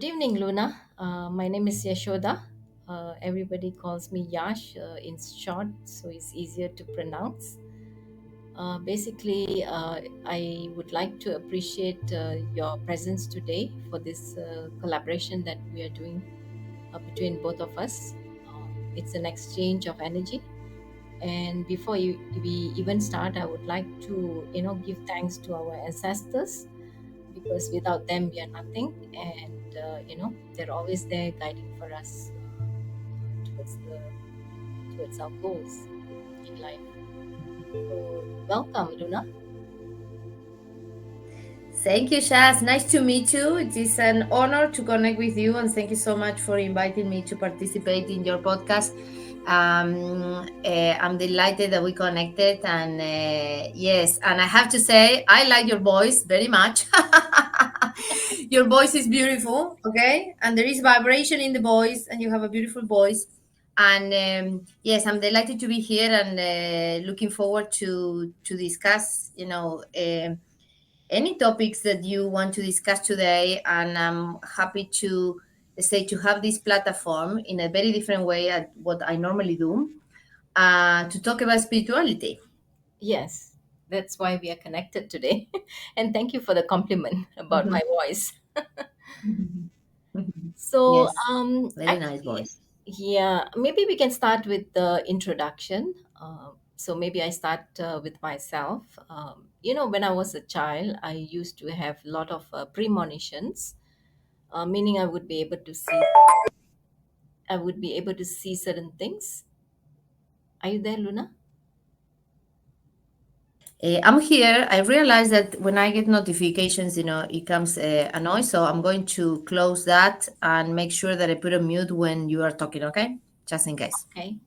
Good evening, Luna. My name is Yashoda. Everybody calls me Yash in short, so it's easier to pronounce. Basically, I would like to appreciate your presence today for this collaboration that we are doing between both of us. It's an exchange of energy. And before we even start, I would like to, give thanks to our ancestors because without them we are nothing, and they're always there guiding for us towards our goals in life. So welcome, Luna. Thank you, Shaz. Nice to meet you. It is an honor to connect with you, and thank you so much for inviting me to participate in your podcast. I'm delighted that we connected, and yes, and I have to say, I like your voice very much. Your voice is beautiful, okay, and there is vibration in the voice, and you have a beautiful voice. And yes, I'm delighted to be here, and looking forward to discuss, any topics that you want to discuss today. And I'm happy to say to have this platform in a very different way at what I normally do, to talk about spirituality. Yes, that's why we are connected today. And thank you for the compliment about my voice. So Yes, very nice actually, voice. yeah, maybe we can start with the introduction. So maybe I start with myself. When I was a child, I used to have a lot of premonitions, meaning I would be able to see certain things. Are you there, Luna? I'm here. I realize that when I get notifications, it comes a noise. So I'm going to close that and make sure that I put a mute when you are talking, okay? Just in case. Okay.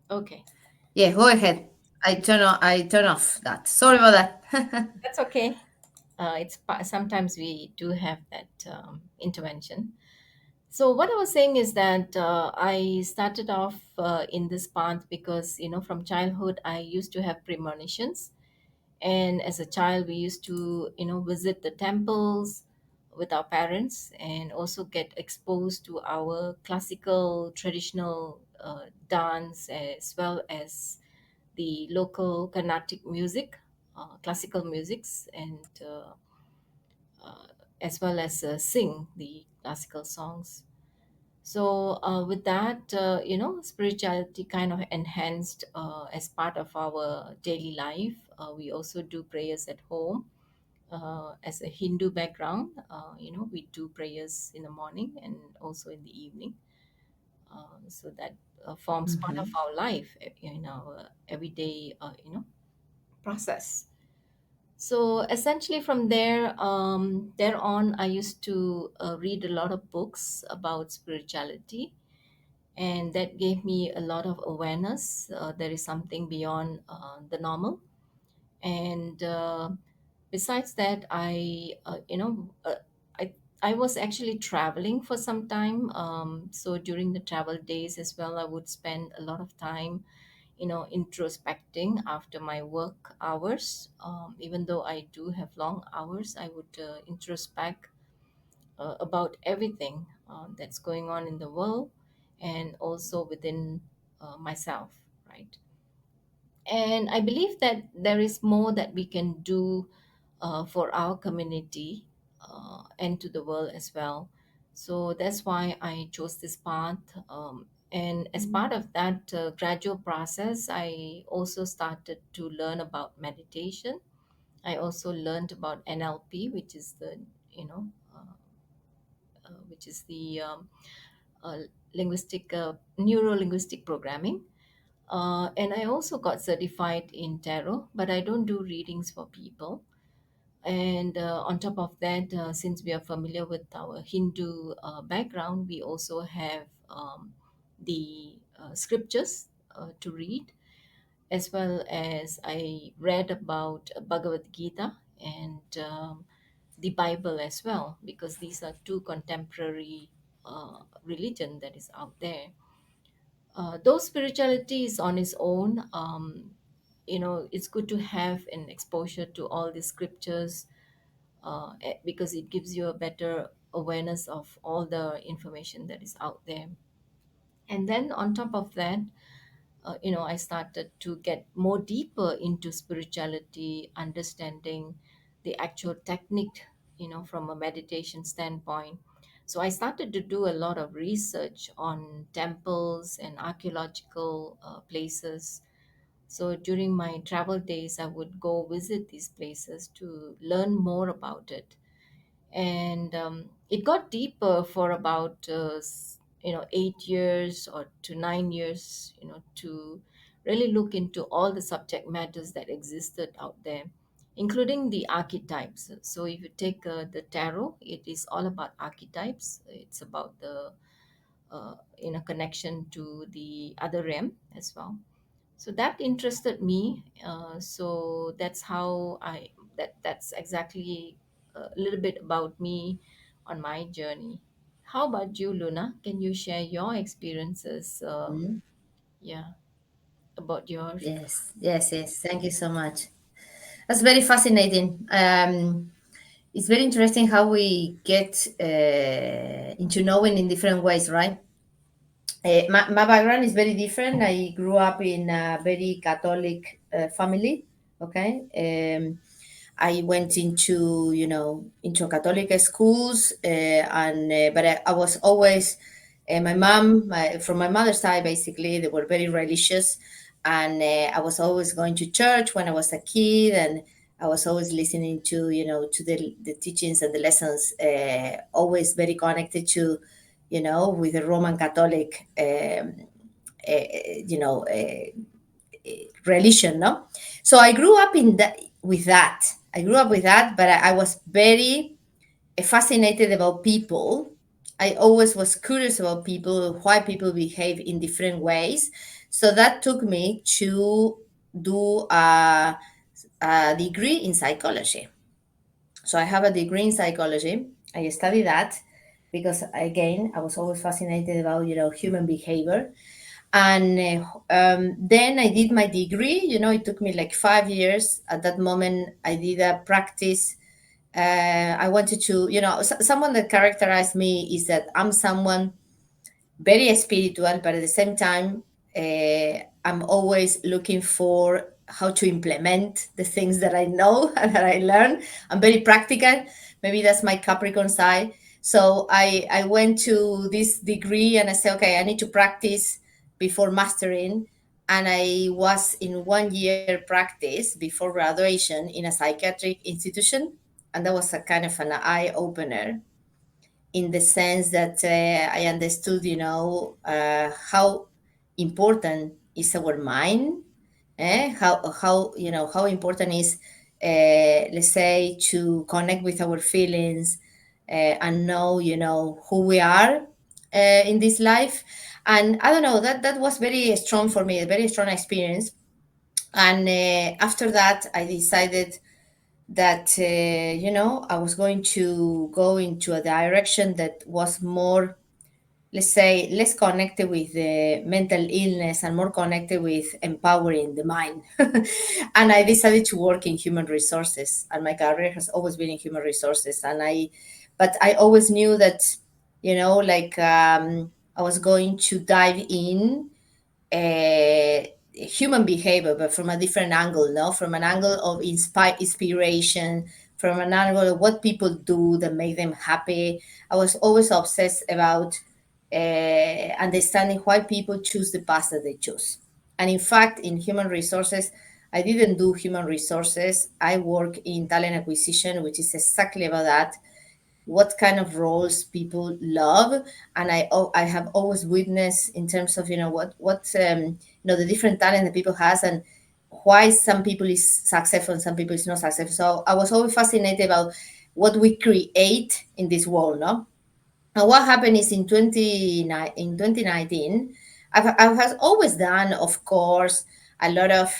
Okay. Yeah, go ahead. I turn off that. Sorry about that. That's okay. Sometimes we do have that intervention. So what I was saying is that I started off in this path because from childhood I used to have premonitions, and as a child we used to visit the temples with our parents and also get exposed to our classical traditional dance as well as the local Carnatic music, classical musics, and uh, as well as sing the classical songs. So with that, spirituality kind of enhanced as part of our daily life. We also do prayers at home. As a Hindu background, we do prayers in the morning and also in the evening. So that forms part of Mhm. our life in our everyday, process. So essentially, from there on, I used to read a lot of books about spirituality, and that gave me a lot of awareness. There is something beyond the normal, and besides that, I I was actually traveling for some time. So during the travel days as well, I would spend a lot of time introspecting after my work hours. Even though I do have long hours, I would introspect about everything that's going on in the world and also within myself, right? And I believe that there is more that we can do for our community and to the world as well. So that's why I chose this path. And as part of that gradual process, I also started to learn about meditation. I also learned about NLP, which is the, you know, which is the uh, neuro linguistic programming. And I also got certified in tarot, but I don't do readings for people. And on top of that, since we are familiar with our Hindu background, we also have the scriptures to read, as well as I read about Bhagavad Gita and the Bible as well, because these are two contemporary religion that is out there. Though spirituality is on its own, it's good to have an exposure to all the scriptures, because it gives you a better awareness of all the information that is out there. And then on top of that, I started to get more deeper into spirituality, understanding the actual technique, from a meditation standpoint. So I started to do a lot of research on temples and archaeological places. So during my travel days, I would go visit these places to learn more about it. And it got deeper for about 8 years or to 9 years, to really look into all the subject matters that existed out there, including the archetypes. So if you take the tarot, it is all about archetypes. It's about the connection to the other realm as well. So that interested me. So that's how that's exactly a little bit about me on my journey. How about you, Luna? Can you share your experiences? Mhm. Yeah, about yours. Yes, yes, yes. Thank you so much. That's very fascinating. It's very interesting how we get into knowing in different ways, right? My background is very different. I grew up in a very Catholic family. Okay, I went into into Catholic schools, and but I was always my mom, from my mother's side, basically they were very religious, and I was always going to church when I was a kid, and I was always listening to to the teachings and the lessons, always very connected to with the Roman Catholic you know religion, no? So I grew up in that with that. I grew up with that, but I was very fascinated about people. I always was curious about people, why people behave in different ways. So that took me to do a degree in psychology. So I have a degree in psychology. I study that because again, I was always fascinated about human behavior. And then I did my degree. It took me like 5 years. At that moment, I did a practice. I wanted to, someone that characterized me is that I'm someone very spiritual, but at the same time, I'm always looking for how to implement the things that I know and that I learn. I'm very practical. Maybe that's my Capricorn side. So I went to this degree and I said, okay, I need to practice before mastering. And I was in 1 year practice before graduation in a psychiatric institution. And that was a kind of an eye opener in the sense that I understood, how important is our mind, how how important is, let's say, to connect with our feelings, and know, who we are in this life. And I don't know, that was very strong for me, a very strong experience. And after that, I decided that I was going to go into a direction that was more, let's say, less connected with the mental illness and more connected with empowering the mind. And I decided to work in human resources, and my career has always been in human resources. But I always knew that, like, I was going to dive in human behavior, but from a different angle, no, from an angle of inspiration, from an angle of what people do that make them happy. I was always obsessed about understanding why people choose the path that they choose. And in fact, in human resources, I didn't do human resources. I work in talent acquisition, which is exactly about that, what kind of roles people love. And I have always witnessed in terms of the different talent that people has, and why some people is successful and some people is not successful. So I was always fascinated about what we create in this world, no? And what happened is in 2019, I've always done, of course, a lot of,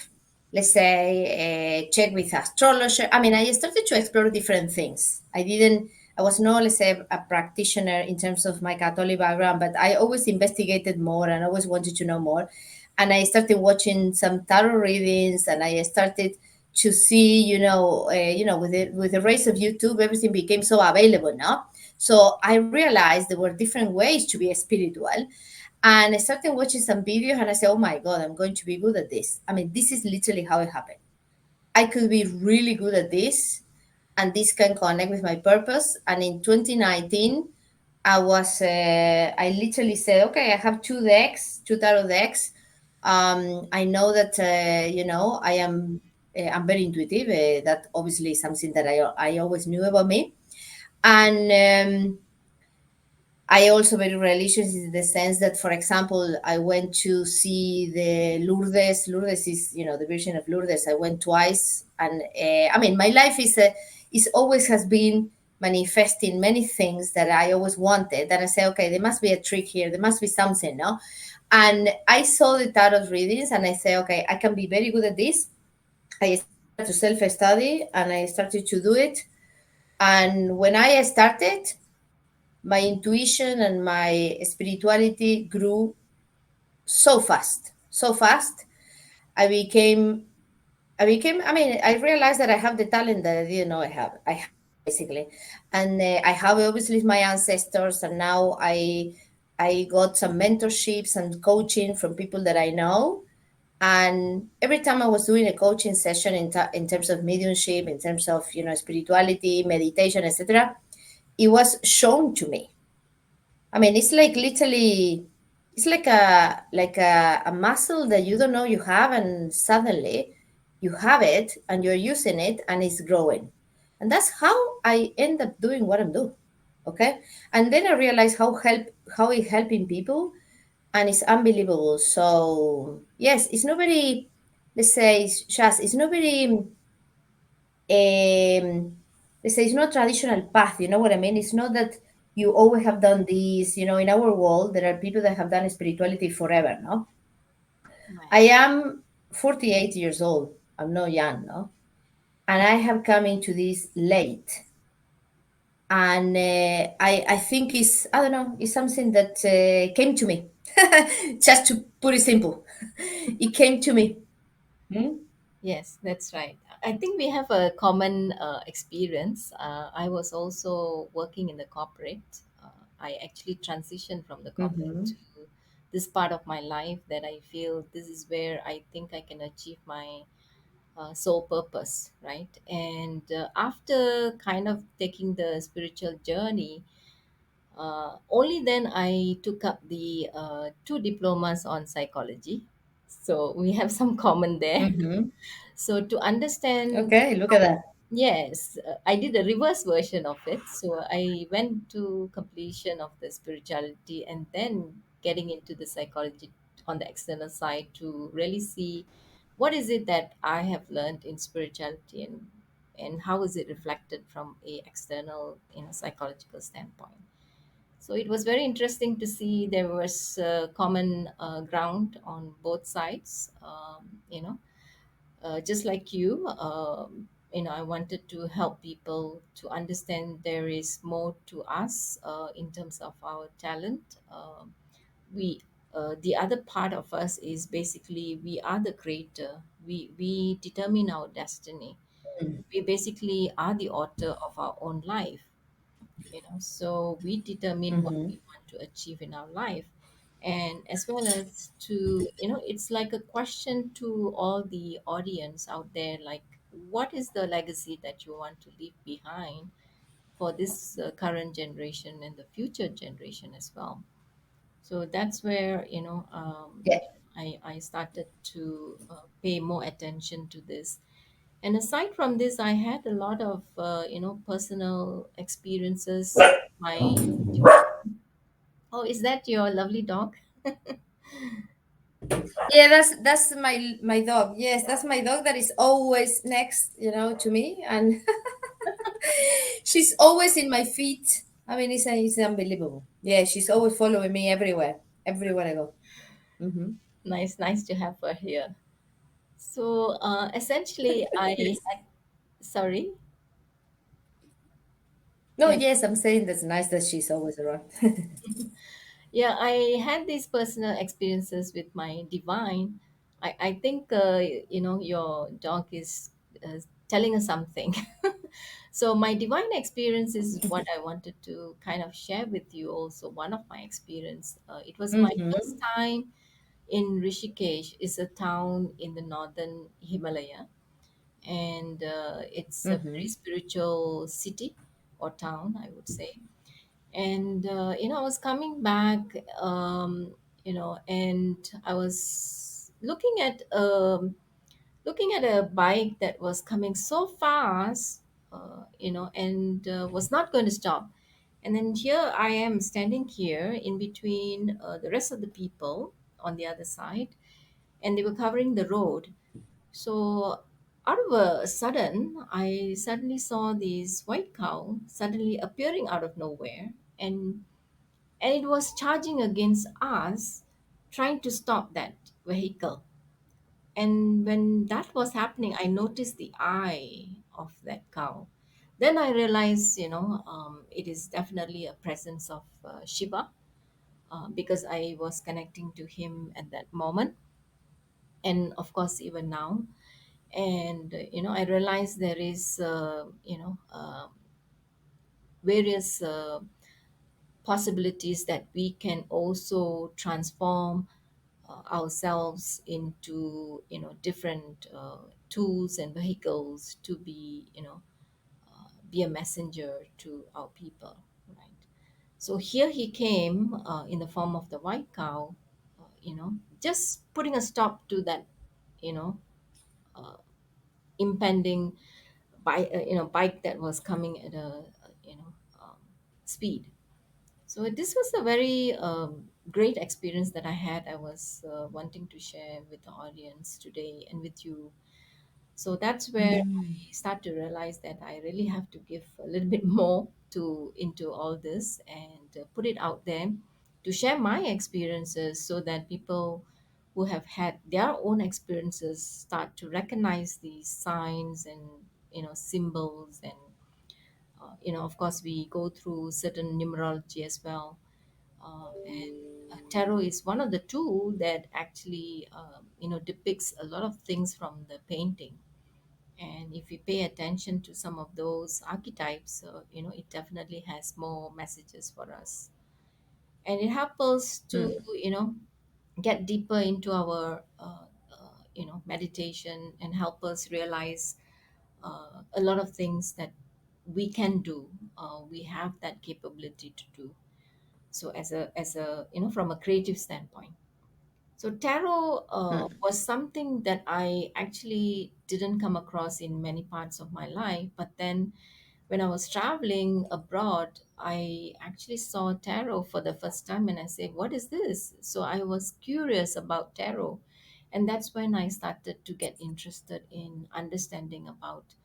let's say, check with astrologer. I mean, I started to explore different things. I didn't, I was not, let's say, a practitioner in terms of my Catholic background, but I always investigated more and always wanted to know more. And I started watching some tarot readings, and I started to see, with the rise of YouTube, everything became so available now. So I realized there were different ways to be spiritual. And I started watching some videos, and I said, oh my God, I'm going to be good at this. I mean, this is literally how it happened. I could be really good at this, and this can connect with my purpose. And in 2019, I literally said, okay, I have two tarot decks. I know that, I'm very intuitive. That obviously is something that I always knew about me. And I also very religious in the sense that, for example, I went to see the Lourdes. Lourdes is, the Virgin of Lourdes. I went twice, and I mean, my life is always has been manifesting many things that I always wanted. That I say, okay, there must be a trick here. There must be something, no? And I saw the tarot readings, and I say, okay, I can be very good at this. I started to self study, and I started to do it. And when I started, my intuition and my spirituality grew so fast, so fast. I became, I mean, I realized that I have the talent that I didn't know I have. I have basically, and I have obviously my ancestors, and now I got some mentorships and coaching from people that I know. And every time I was doing a coaching session in terms of mediumship, in terms of spirituality, meditation, etc., it was shown to me. I mean, it's like literally, it's like a muscle that you don't know you have, and suddenly you have it and you're using it and it's growing. And that's how I end up doing what I'm doing. Okay. And then I realized how it helping people, and it's unbelievable. So yes, it's not very, let's say, just it's not very let's say, it's not traditional path. You know what I mean? It's not that you always have done this. In our world there are people that have done spirituality forever, no? I Right. am 48 years old. I'm not young, no? And I have come into this late. And I think it's, I don't know, it's something that came to me. Just to put it simple, it came to me. Hmm? Yes, that's right. I think we have a common experience. I was also working in the corporate. I actually transitioned from the corporate Mm-hmm. to this part of my life that I feel this is where I think I can achieve my sole purpose, right? And after kind of taking the spiritual journey, only then I took up the two diplomas on psychology. So we have some common there. Mm-hmm. So to understand Okay, look at how, that. yes, I did a reverse version of it. So I went to completion of the spirituality and then getting into the psychology on the external side to really see what is it that I have learned in spirituality, and how is it reflected from a external, psychological standpoint. So it was very interesting to see there was common ground on both sides. Just like you, I wanted to help people to understand there is more to us in terms of our talent. We The other part of us is basically we are the creator. We determine our destiny. We basically are the author of our own life. So we determine what Mm-hmm. we want to achieve in our life, and as well as to, it's like a question to all the audience out there, like, what is the legacy that you want to leave behind for this current generation and the future generation as well. So that's where, Yeah. I started to pay more attention to this. And aside from this, I had a lot of, personal experiences. My Oh, is that your lovely dog? Yeah, that's my dog. Yes, that's my dog that is always next, to me, and she's always in my feet. I mean, it's unbelievable. Yeah, she's always following me everywhere I go. Hmm. Nice, nice to have her here. So, essentially, I Yes. had, sorry. No, yes, I'm saying that's nice that she's always around. Yeah, I had these personal experiences with my divine. I think, your dog is telling us something. So, my divine experience is what I wanted to kind of share with you also. One of my experience. It was my first Mm-hmm. time in Rishikesh. Is a town in the northern Himalaya, and it's a very Mm-hmm. spiritual city or town, I would say. And I was coming back, and I was looking at a bike that was coming so fast, and was not going to stop. And then here I am standing here in between the rest of the people on the other side, and they were covering the road. So out of a sudden, I suddenly saw this white cow suddenly appearing out of nowhere, and it was charging against us, trying to stop that vehicle. And when that was happening, I noticed the eye of that cow. Then I realized, it is definitely a presence of Shiva, because I was connecting to him at that moment, and of course even now. And I realized there is various possibilities that we can also transform ourselves into different tools and vehicles to be a messenger to our people, right? So here he came in the form of the white cow, just putting a stop to that you know impending bike that was coming at a um, speed. So this was a very great experience that I had. I was wanting to share with the audience today and with you. So that's where Mm. I start to realize that I really have to give a little bit more to into all this, and put it out there to share my experiences, so that people who have had their own experiences start to recognize these signs and symbols. And of course we go through certain numerology as well, and tarot is one of the tool that actually depicts a lot of things from the painting. And if we pay attention to some of those archetypes, it definitely has more messages for us, and it helps us to Mm. get deeper into our meditation, and help us realize a lot of things that we can do. We have that capability to do so, as a from a creative standpoint. So tarot Mm. was something that I actually didn't come across in many parts of my life. But then when I was traveling abroad, I actually saw tarot for the first time, and I said, "What is this?" So I was curious about tarot, and that's when I started to get interested in understanding about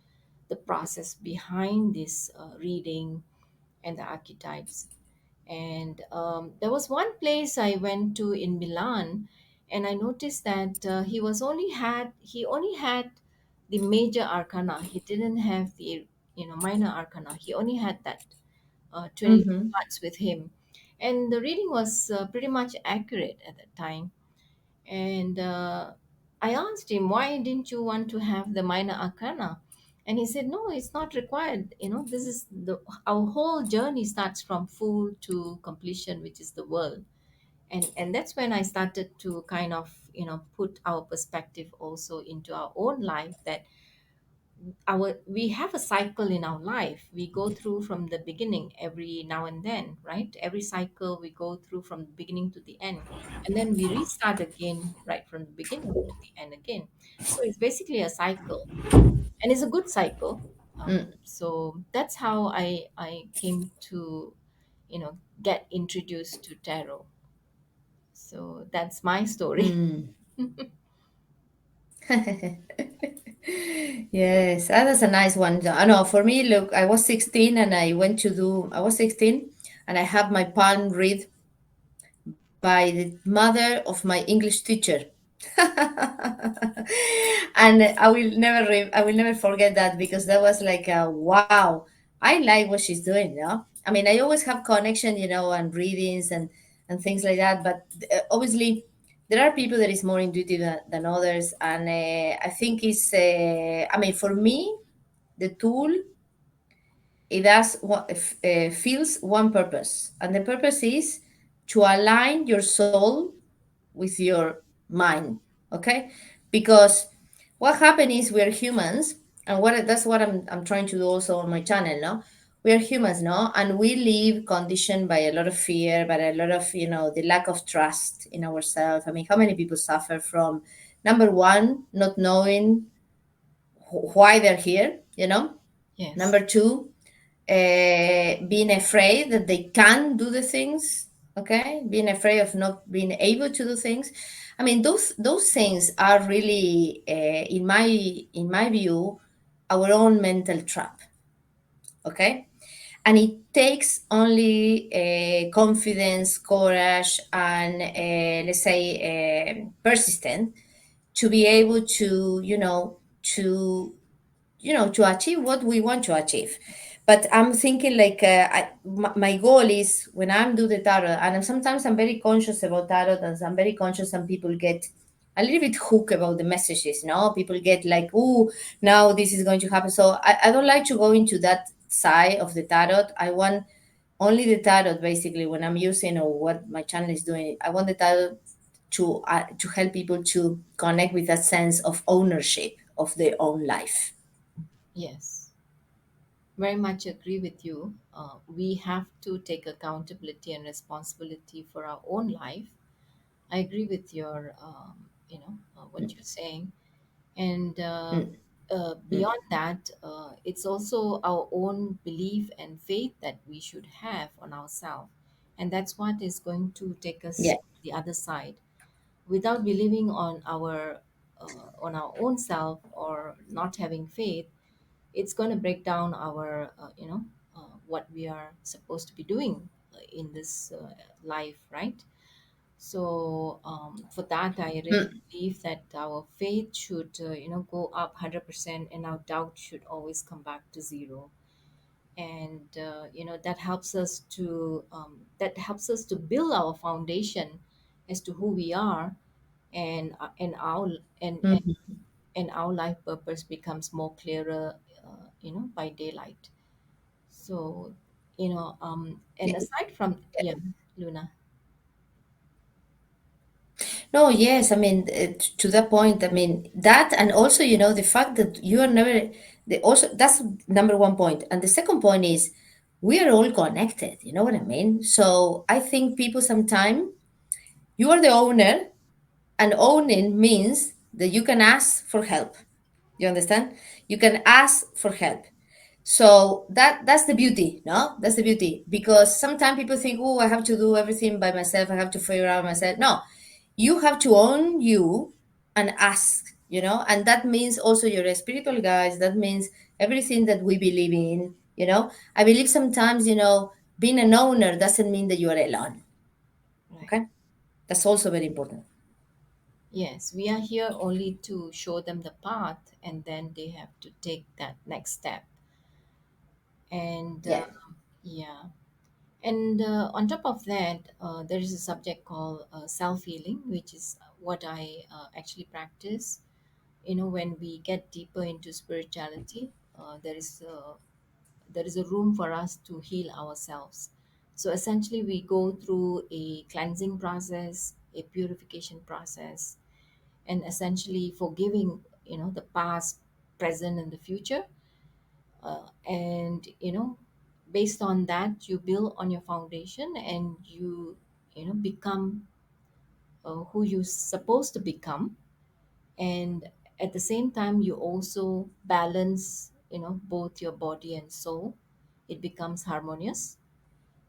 the process behind this reading and the archetypes. And there was one place I went to in Milan, and I noticed that he only had the major arcana. He didn't have the minor arcana. He only had that 22 Mm-hmm. cards with him, and the reading was pretty much accurate at that time. And I asked him, why didn't you want to have the minor arcana? And he said, no, it's not required. This is our whole journey starts from full to completion, which is the world. And that's when I started to kind of put our perspective also into our own life, that we have a cycle in our life. We go through from the beginning every now and then, right? Every cycle we go through from the beginning to the end, and then we restart again right from the beginning to the end again. So it's basically a cycle, and it's a good cycle. Mm. So that's how I came to get introduced to tarot. So that's my story. Mm. Yes, that's a nice one. I know for me, look, I was 16 and I was 16 and I had my palm read by the mother of my English teacher. And I will never forget that because that was like a wow. I like what she's doing, I mean, I always have connection, and readings and things like that. But obviously, there are people that is more intuitive than others, and I think it's. I mean, for me, the tool, it does what fills one purpose, and the purpose is to align your soul with your mind. Okay, because what happened is we are humans, and that's what I'm trying to do also on my channel. No, we are humans, no, and we live conditioned by a lot of fear, by a lot of the lack of trust in ourselves. I mean, how many people suffer from, number one, not knowing why they're here, Yes. number two, being afraid that they can do the things, okay, being afraid of not being able to do things. I mean, those things are really in my view, our own mental trap, okay. And it takes only confidence, courage, and let's say persistent to be able to to achieve what we want to achieve. But I'm thinking like my goal is when I'm do the tarot, and sometimes I'm very conscious about tarot, and I'm very conscious some people get a little bit hooked about the messages. No, people get like, oh, now this is going to happen. So I don't like to go into that side of the tarot. I want only the tarot basically when I'm using, or what my channel is doing. I want the tarot to help people to connect with that sense of ownership of their own life. Yes. Very much agree with you. We have to take accountability and responsibility for our own life. I agree with your, what you're saying. And Mm, mm, beyond that, it's also our own belief and faith that we should have on ourselves. And that's what is going to take us yeah. to the other side. Without believing on our own self, or not having faith, it's going to break down our what we are supposed to be doing in this life, right? So for that, I really Mm, believe that our faith should go up 100%, and our doubt should always come back to zero. And that helps us to build our foundation as to who we are, and our and mhm. and our life purpose becomes more clearer, by daylight. So, and Yeah. aside from, yeah, Luna. No, yes, I mean, to that point, I mean, that, and also, the fact that you are never, also, that's number one point. And the second point is we are all connected, you know what I mean? So I think people sometimes, you are the owner, and owning means that you can ask for help. You understand? You can ask for help. So that's the beauty, no? That's the beauty. Because sometimes people think, oh, I have to do everything by myself. I have to figure out myself. No, you have to own you and ask, and that means also your spiritual guides. That means everything that we believe in. I believe sometimes, being an owner doesn't mean that you are alone. Right. Okay. That's also very important. Yes, we are here only to show them the path, and then they have to take that next step. And Yeah. yeah, and on top of that, there is a subject called self healing, which is what I actually practice. When we get deeper into spirituality, there is a room for us to heal ourselves. So essentially, we go through a cleansing process, a purification process, and essentially forgiving, the past, present, and the future. And based on that, you build on your foundation, and become who you're supposed to become. And at the same time, you also balance, both your body and soul. It becomes harmonious.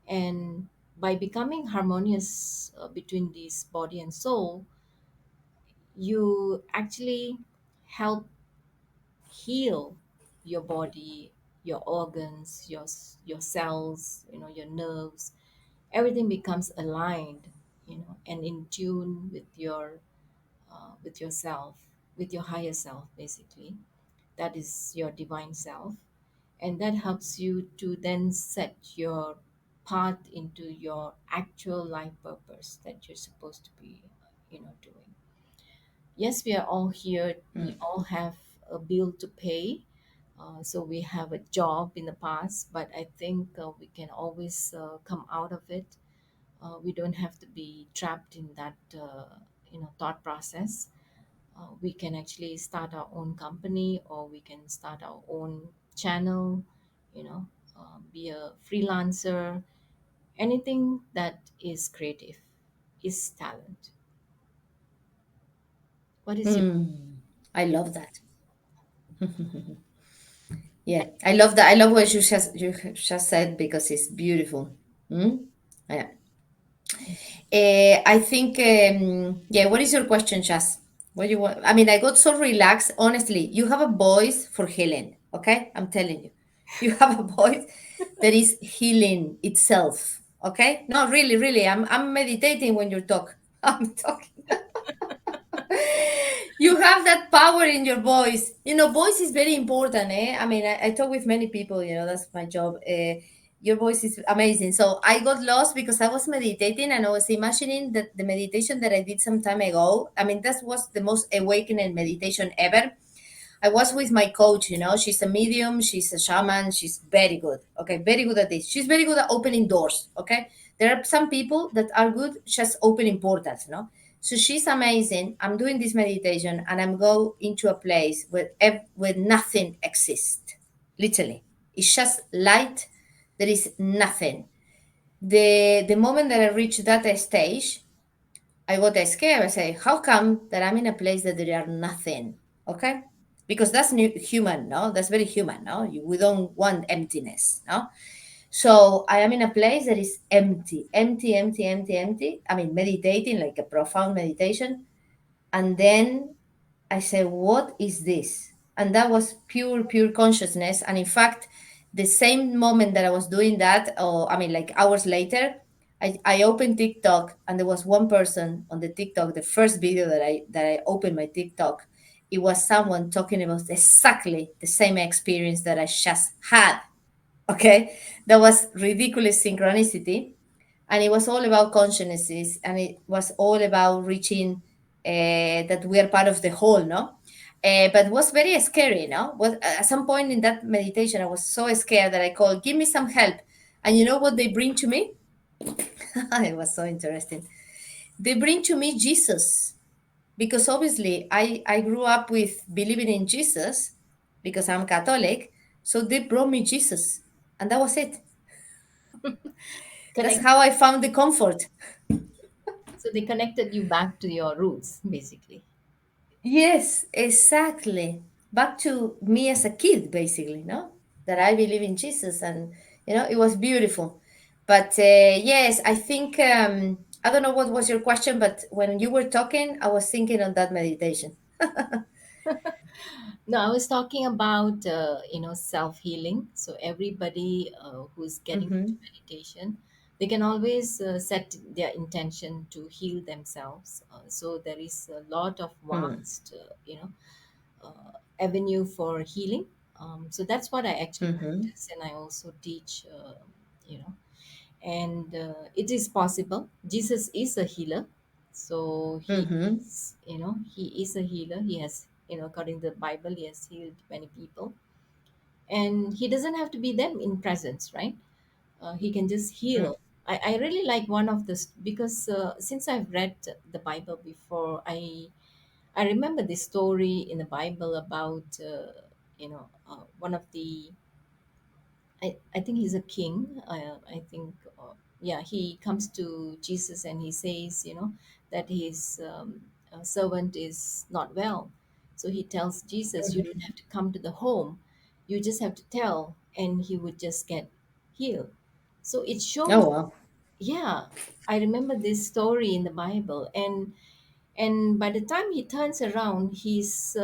And by becoming harmonious between this body and soul, you actually help heal your body, your organs, your cells, your nerves. Everything becomes aligned, and in tune with yourself, with your higher self, basically. That is your divine self. and that helps you to then set your path into your actual life purpose that you're supposed to be doing. Yes, we are all here, we all have a bill to pay, so we have a job in the past, but I think we can always come out of it. We don't have to be trapped in that thought process. We can actually start our own company, or we can start our own channel, you know be a freelancer. Anything that is creative is talent. What is your Hmm. I love that. Yeah, I love that. I love what you just said because it's beautiful. Hmm? Yeah. I think, yeah, what is your question, Chas? What you want? I mean, I got so relaxed. Honestly, you have a voice for healing. Okay, I'm telling you, you have a voice that is healing itself. Okay, no, really, really, I'm meditating when you talk. I'm talking. You have that power in your voice. Voice is very important, eh? I mean, I talk with many people, that's my job. Your voice is amazing. So I got lost because I was meditating and I was imagining that the meditation that I did some time ago. I mean, that was the most awakening meditation ever. I was with my coach, she's a medium, she's a shaman, she's very good. Okay, very good at this. She's very good at opening doors. Okay. There are some people that are good just opening portals, no? So she's amazing. I'm doing this meditation and I'm go into a place where nothing exists. Literally. It's just light. There is nothing. The moment that I reach that stage, I got scared. I say, how come that I'm in a place that there are nothing? Okay. Because that's human, no? That's very human, no? We don't want emptiness, no? So I am in a place that is empty, empty, empty, empty, empty. I mean, meditating, like a profound meditation. And then I said, what is this? And that was pure, pure consciousness. And in fact, the same moment that I was doing that, or I mean, like hours later, I opened TikTok and there was one person on the TikTok, the first video that I opened my TikTok, it was someone talking about exactly the same experience that I just had. Okay. That was ridiculous synchronicity. And it was all about consciousnesses and it was all about reaching that we are part of the whole, no? But it was very scary, no? At some point in that meditation, I was so scared that I called, give me some help. And you know what they bring to me? It was so interesting. They bring to me Jesus because obviously I grew up with believing in Jesus because I'm Catholic. So they brought me Jesus and that was it. That's connect how I found the comfort. so they connected you back to your roots, basically. Yes, exactly. Back to me as a kid, basically, no? That I believe in Jesus, and it was beautiful. But yes, I think I don't know what was your question, but when you were talking, I was thinking on that meditation. No, I was talking about self healing. So everybody who's getting into Mm-hmm. meditation, they can always set their intention to heal themselves. So there is a lot of Hmm. vast, avenue for healing. So that's what I actually Mm-hmm. practice, and I also teach. You know, and it is possible. Jesus is a healer, so Mm-hmm. he is a healer. He has, according to the Bible, he has healed many people, and he doesn't have to be them in presence, right? He can just heal. I really like one of this because since I've read the Bible before, I remember this story in the Bible about one of the I think he's a king. I think, yeah, he comes to Jesus and he says, that his servant is not well. So he tells Jesus, you don't have to come to the home, you just have to tell, and he would just get healed. So it shows, Oh wow. yeah, I remember this story in the Bible, and by the time he turns around, his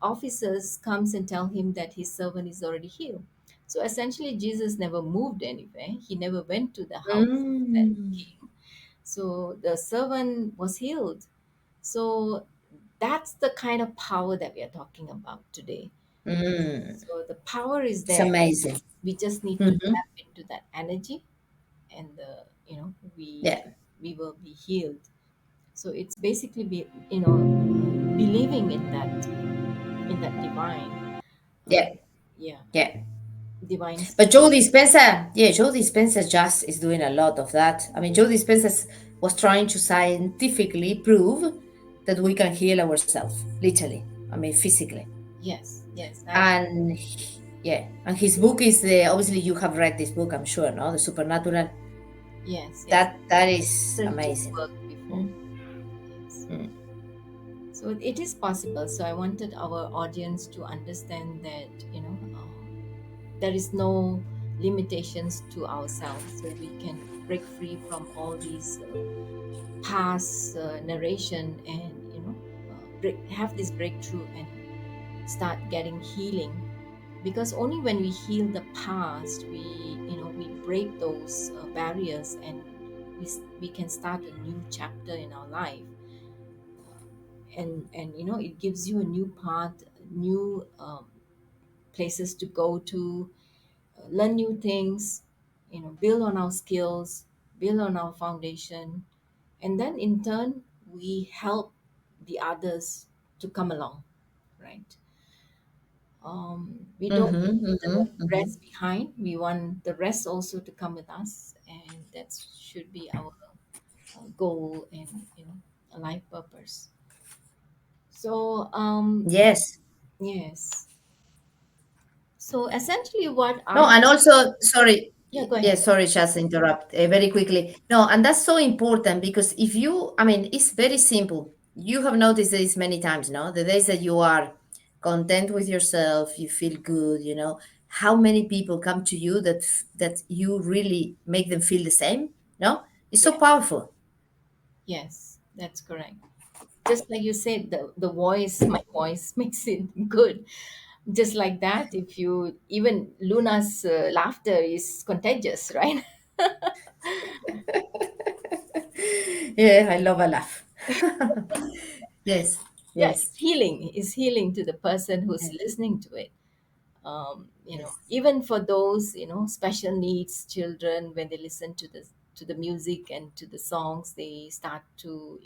officers comes and tell him that his servant is already healed. So essentially, Jesus never moved anywhere. He never went to the house of that Mm. king. So the servant was healed. So that's the kind of power that we are talking about today. Mm. So the power is It's there. amazing. We just need to Hmm. tap into that energy, and we Yeah, we will be healed. So it's basically believing in that divine, uh, yeah, yeah, yeah. divine But spirit. Joe Dispenza, yeah, Joe Dispenza just is doing a lot of that. I mean, Joe Dispenza was trying to scientifically prove that we can heal ourselves, literally. I mean, physically. Yes, yes, Yeah, and his book is the obviously you have read this book, I'm sure, no, the Supernatural. yes, yes. That is Read his amazing. work before. Mm, Yes. mm. So it is possible. So I wanted our audience to understand that there is no limitations to ourselves, so we can break free from all these past narration, and have this breakthrough and start getting healing. Because only when we heal the past, we break those barriers, and we can start a new chapter in our life. And it gives you a new path, new places to go to, learn new things, build on our skills, build on our foundation, and then in turn we help the others to come along, right? We don't Mm-hmm, want mm-hmm, the mm-hmm. rest behind. We want the rest also to come with us, and that should be our goal and a life purpose. So Yes. yes. So essentially, what I No, have. and also, sorry, Yeah, go yeah, ahead. sorry, just to interrupt very quickly. No, and that's so important because if you, I mean, it's very simple. You have noticed this many times, no? The days that you are content with yourself, you feel good, how many people come to you that you really make them feel the same? No, it's so Yes, powerful. yes, that's correct. Just like you said, the voice, my voice makes it good. Just like that, if you even Luna's laughter is contagious, right? Yeah, I love a laugh. Yes, Yeah, yes, it's healing. It's healing to the person who's yes, listening to it. yes. Even for those special needs children, when they listen to the music and to the songs, they start to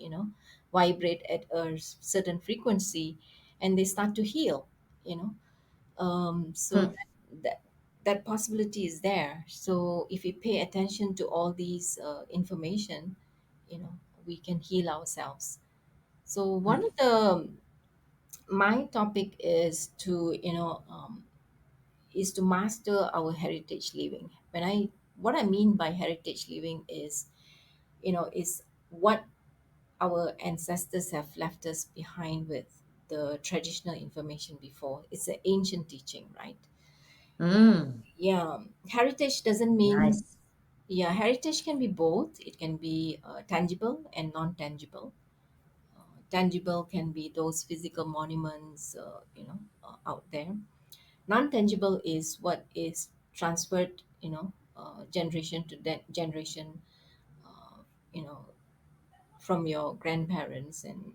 vibrate at a certain frequency, and they start to heal. You know, so Hmm, that possibility is there. So if we pay attention to all these information, you know, we can heal ourselves. So one hmm. of the my topic is to master our heritage living. What I mean by heritage living is is what our ancestors have left us behind with the traditional information before. It's an ancient teaching, right? Mm, Yeah, heritage doesn't mean. nice. Yeah, heritage can be both. It can be tangible and non-tangible. Tangible can be those physical monuments, out there. Non-tangible is what is transferred, generation to generation, uh, you know, from your grandparents, and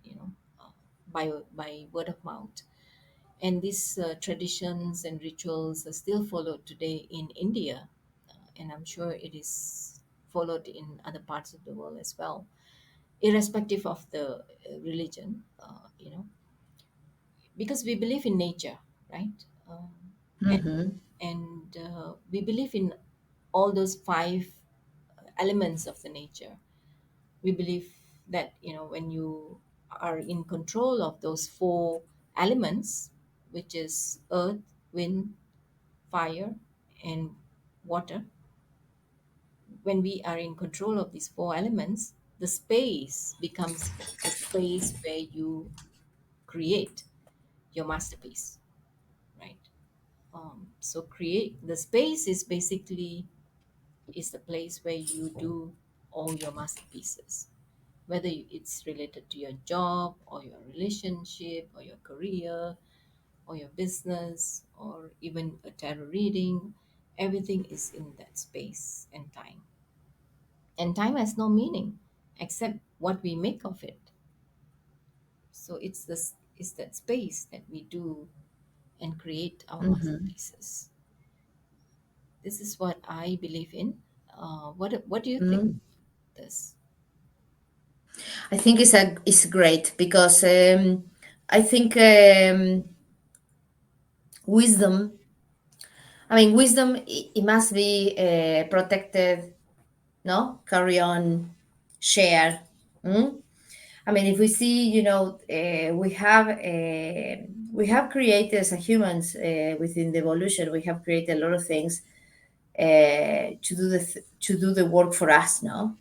by word of mouth. And these traditions and rituals are still followed today in India, and I'm sure it is followed in other parts of the world as well, irrespective of the religion. Because we believe in nature, right? And Mm-hmm. we believe in all those five elements of the nature. We believe that when you are in control of those four elements, which is earth, wind, fire, and water. When we are in control of these four elements, the space becomes a space where you create your masterpiece, right? So create the space is basically is the place where you do all your masterpieces, whether it's related to your job or your relationship or your career or your business or even a tarot reading. Everything is in that space and time. And time has no meaning except what we make of it. So it's that space that we do and create our Mm-hmm. masterpieces. This is what I believe in. What do you think Mm. of this? I think it's great because I think wisdom. I mean, wisdom. It must be protected. No, carry on, share. Mm? I mean, if we see, we have created as a humans within the evolution, we have created a lot of things to do the work for us. No,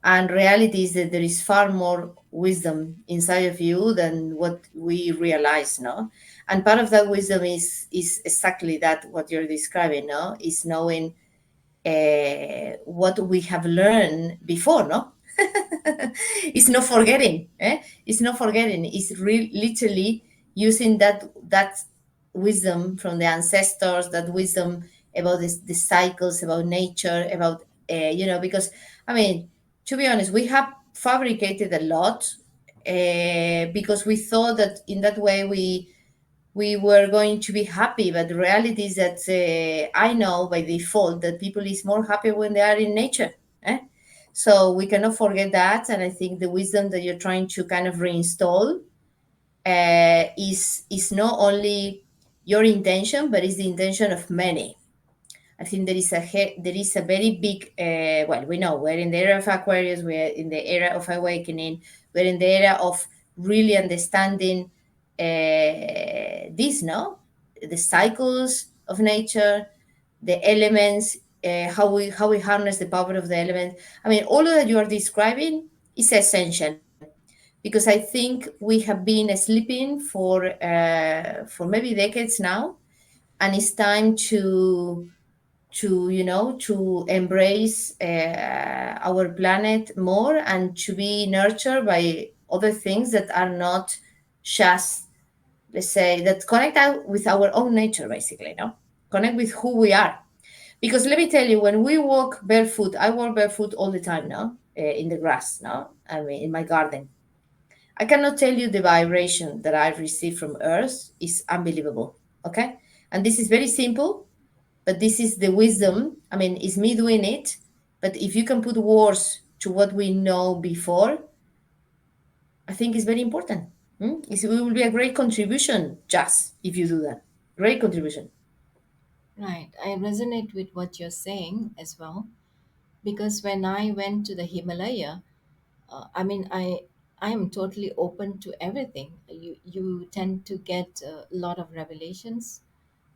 and reality is that there is far more wisdom inside of you than what we realize. No, and part of that wisdom is exactly that what you're describing. No, is knowing what we have learned before. No, it's not forgetting. It's not forgetting. It's literally using that wisdom from the ancestors, that wisdom about the cycles, about nature, about because I mean, to be honest, we have fabricated a lot because we thought that in that way we were going to be happy, but the reality is that I know by default that people is more happy when they are in nature. eh? So we cannot forget that, and I think the wisdom that you're trying to kind of reinstall is not only your intention, but is the intention of many. I think there is a very big well, we know we're in the era of Aquarius, we're in the era of awakening, we're in the era of really understanding this, no, the cycles of nature, the elements, how we harness the power of the element. I mean, all of that you are describing is essential because I think we have been sleeping for maybe decades now, and it's time to embrace our planet more and to be nurtured by other things that are not just, let's say, that connect out with our own nature, basically, no, connect with who we are. Because let me tell you, when we walk barefoot, I walk barefoot all the time now, in the grass, no, I mean in my garden. I cannot tell you the vibration that I receive from earth is unbelievable. Okay, and this is very simple, but this is the wisdom. I mean, it's me doing it, but if you can put words to what we know before, I think it's very important. It will be a great contribution just if you do that. Great contribution. Right, I resonate with what you're saying as well, because when I went to the Himalaya, I mean, I am totally open to everything. You tend to get a lot of revelations.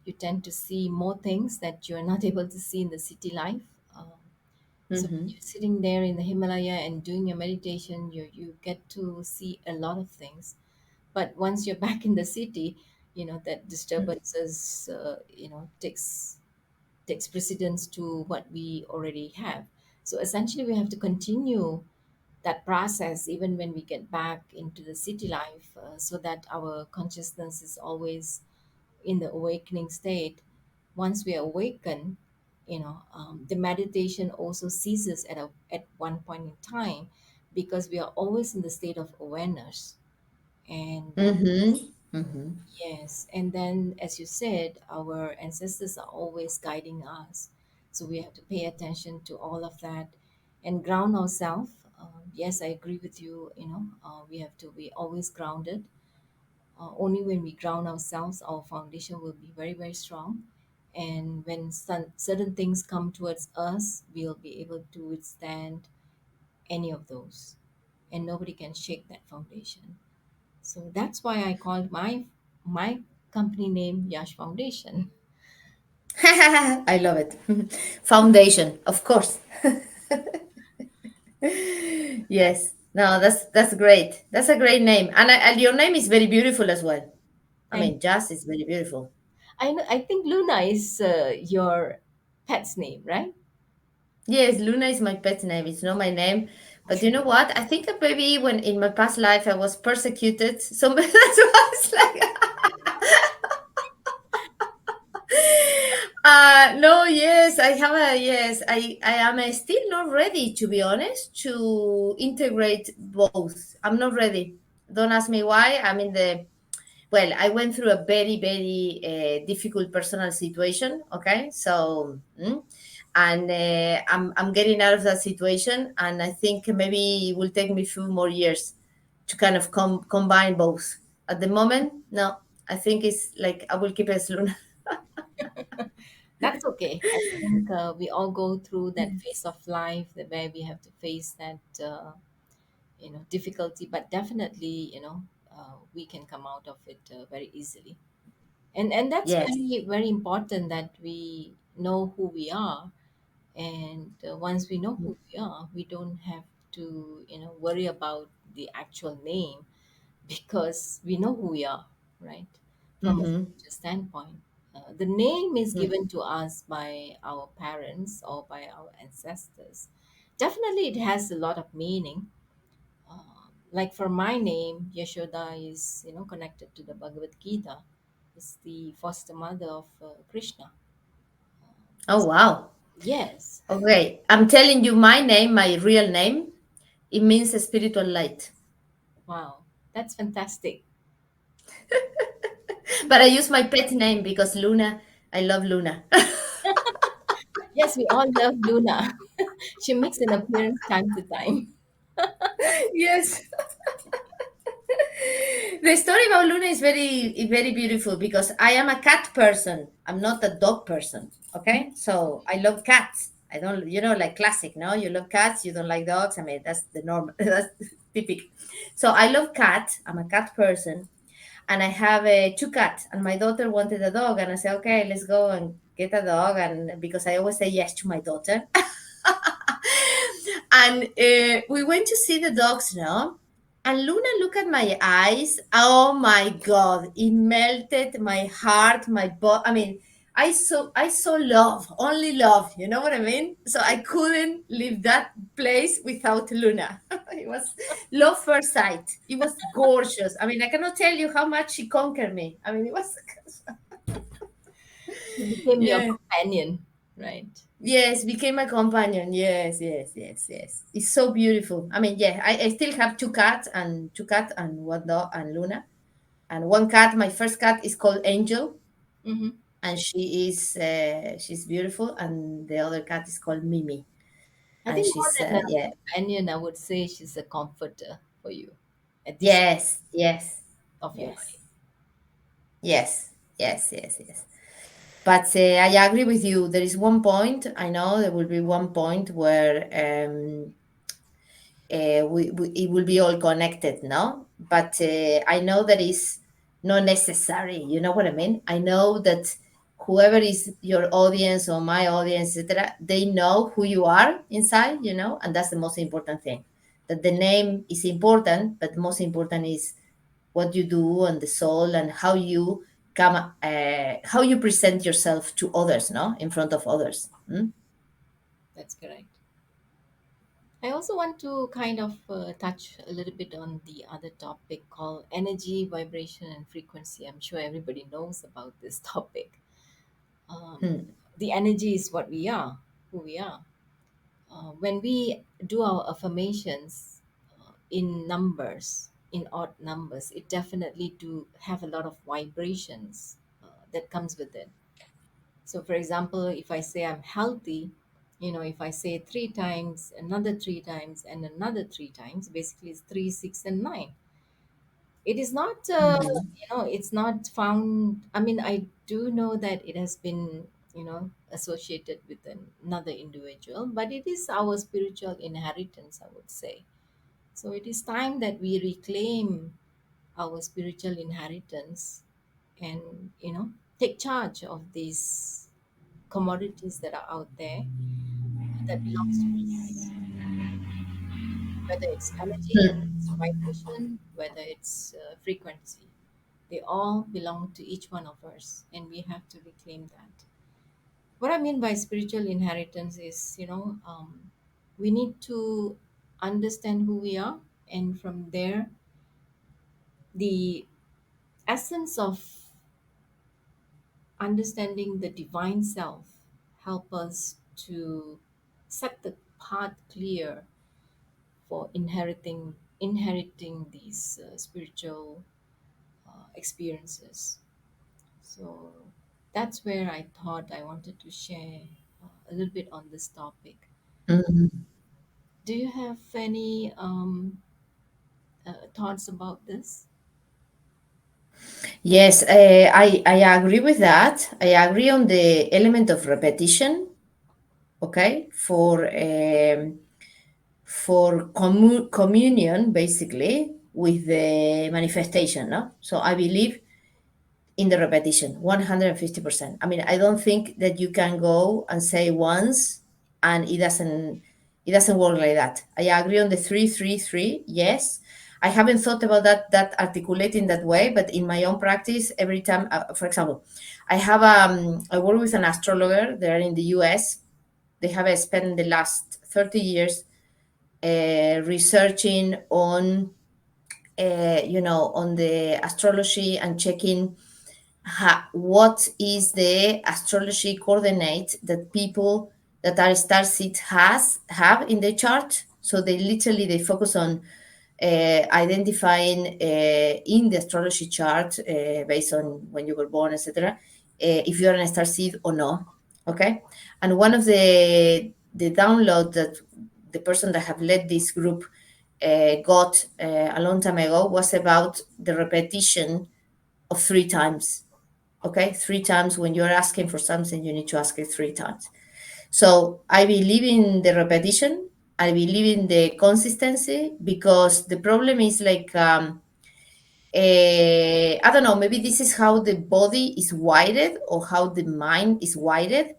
You tend to see more things that you're not able to see in the city life. So when Mm-hmm. you're sitting there in the Himalaya and doing your meditation, you get to see a lot of things. But once you're back in the city, that disturbances, takes precedence to what we already have. So essentially, we have to continue that process even when we get back into the city life, so that our consciousness is always in the awakening state. Once we awaken, the meditation also ceases at one point in time, because we are always in the state of awareness. And Mm-hmm. Mm-hmm. yes, and then as you said, our ancestors are always guiding us. So we have to pay attention to all of that and ground ourselves. Yes, I agree with you. We have to be always grounded. Only when we ground ourselves, our foundation will be very, very strong. And when certain things come towards us, we'll be able to withstand any of those. And nobody can shake that foundation. So that's why I called my company name Yash Foundation. I love it. Foundation, of course. Yes. No, that's great. That's a great name, and your name is very beautiful as well. I Thank mean, Jazz is very beautiful. I know, I think Luna is your pet's name, right? Yes, Luna is my pet name. It's not my name. But you know what? I think that maybe when in my past life I was persecuted. So that's why it's like, no, yes, I have a, yes, I am still not ready, to be honest, to integrate both. I'm not ready. Don't ask me why. I'm in the, Well, I went through a very, very difficult personal situation. Okay, so and I'm getting out of that situation, and I think maybe it will take me a few more years to kind of combine both. At the moment, no, I think it's like I will keep it as Luna. That's okay. I think we all go through that phase of life where we have to face that difficulty, but definitely we can come out of it very easily. And that's Yes. very very important that we know who we are. And once we know who we are, we don't have to worry about the actual name, because we know who we are, right? From a Mm-hmm. spiritual standpoint, the name is given to us by our parents or by our ancestors. Definitely it has a lot of meaning. Like for my name, Yashoda is connected to the Bhagavad Gita. It's the foster mother of Krishna. Oh wow. Yes. Okay, I'm telling you my name, my real name. It means a spiritual light. Wow, that's fantastic. But I use my pet name because Luna, I love Luna. Yes, we all love Luna. She makes an appearance time to time. Yes. The story about Luna is very beautiful because I am a cat person. I'm not a dog person. Okay. So I love cats. I don't, like classic, no? You love cats, you don't like dogs. I mean, that's the normal, that's typical. So I love cats. I'm a cat person. And I have two cats. And my daughter wanted a dog. And I said, okay, let's go and get a dog. And because I always say yes to my daughter. And we went to see the dogs now. And Luna looked at my eyes. Oh my God. It melted my heart, my body. I mean, I saw love, only love. You know what I mean? So I couldn't leave that place without Luna. It was love first sight. It was gorgeous. I mean, I cannot tell you how much she conquered me. I mean, it was She became your yeah. companion, right? Yes, became my companion. Yes, yes, yes, yes. It's so beautiful. I mean, yeah, I still have two cats and one dog and Luna. And one cat, my first cat is called Angel, Hmm. and she's beautiful. And the other cat is called Mimi, I and think more she's than a yeah, companion, I would say she's a comforter for you at this yes, yes, of your yes, life. yes, yes, yes, yes. But I agree with you. There is one point. I know there will be one point where it will be all connected, no? But I know that is not necessary. You know what I mean? I know that whoever is your audience or my audience, etc., they know who you are inside, and that's the most important thing. That the name is important, but the most important is what you do and the soul and how you present yourself to others, no, in front of others. Mm? That's correct. I also want to kind of touch a little bit on the other topic called energy, vibration, and frequency. I'm sure everybody knows about this topic. Um, Hmm. the energy is what we are, who we are. When we do our affirmations in numbers, in odd numbers, it definitely do have a lot of vibrations that comes with it. So, for example, if I say I'm healthy, if I say three times, another three times, and another three times, basically it's three, six, and nine. It is not, Mhm. it's not found. I mean, I do know that it has been, associated with another individual, but it is our spiritual inheritance, I would say. So it is time that we reclaim our spiritual inheritance and, take charge of these commodities that are out there that belongs to us, whether it's energy, whether Hmm. it's vibration, whether it's frequency. They all belong to each one of us, and we have to reclaim that. What I mean by spiritual inheritance is, we need to understand who we are, and from there, the essence of understanding the divine self help us to set the path clear for inheriting these spiritual experiences. So that's where I thought I wanted to share a little bit on this topic. Mhm. Do you have any thoughts about this? Yes, I agree with that. I agree on the element of repetition. Okay, for communion, basically, with the manifestation. No, so I believe in the repetition 150%. I mean, I don't think that you can go and say once and it doesn't work like that. I agree on the 333. Yes, I haven't thought about that articulating that way, but in my own practice, every time, for example, I work with an astrologer there in the US. They have spent the last 30 years researching on on the astrology and checking what is the astrology coordinate that people that are starseed have in the chart. So they focus on identifying in the astrology chart based on when you were born, etc. If you are an starseed or no. Okay, and one of the download that the person that have led this group got a long time ago was about the repetition of 3 times. Okay, 3 times when you're asking for something, you need to ask it 3 times. So I believe in the repetition. I believe in the consistency because the problem is like I don't know. Maybe this is how the body is wired or how the mind is wired.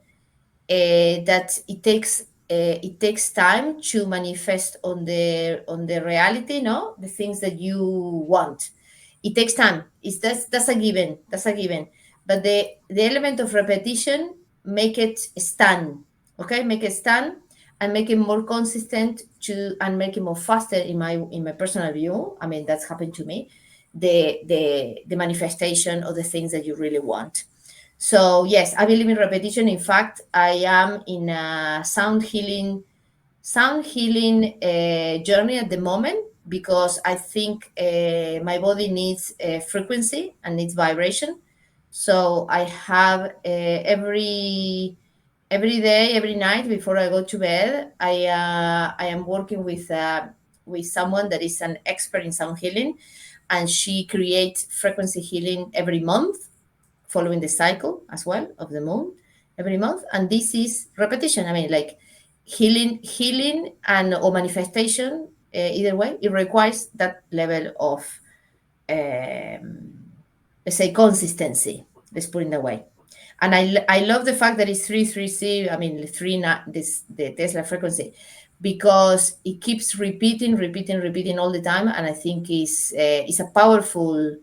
That it takes time to manifest on the reality. No, the things that you want. It takes time. That's a given. That's a given. But the element of repetition make it stand. Okay, make it stand and make it more consistent and make it more faster in my personal view. I mean, that's happened to me. The manifestation of the things that you really want. So yes, I believe in repetition. In fact, I am in a sound healing journey at the moment because I think my body needs frequency and needs vibration. So I have every day, every night before I go to bed, I am working with someone that is an expert in sound healing, and she creates frequency healing every month following the cycle as well of the moon every month. And this is repetition. I mean, like healing and or manifestation, either way, it requires that level of um, let's say consistency. Let's put it that way. And I love the fact that it's 333. I mean, this the Tesla frequency, because it keeps repeating all the time, and I think it's a powerful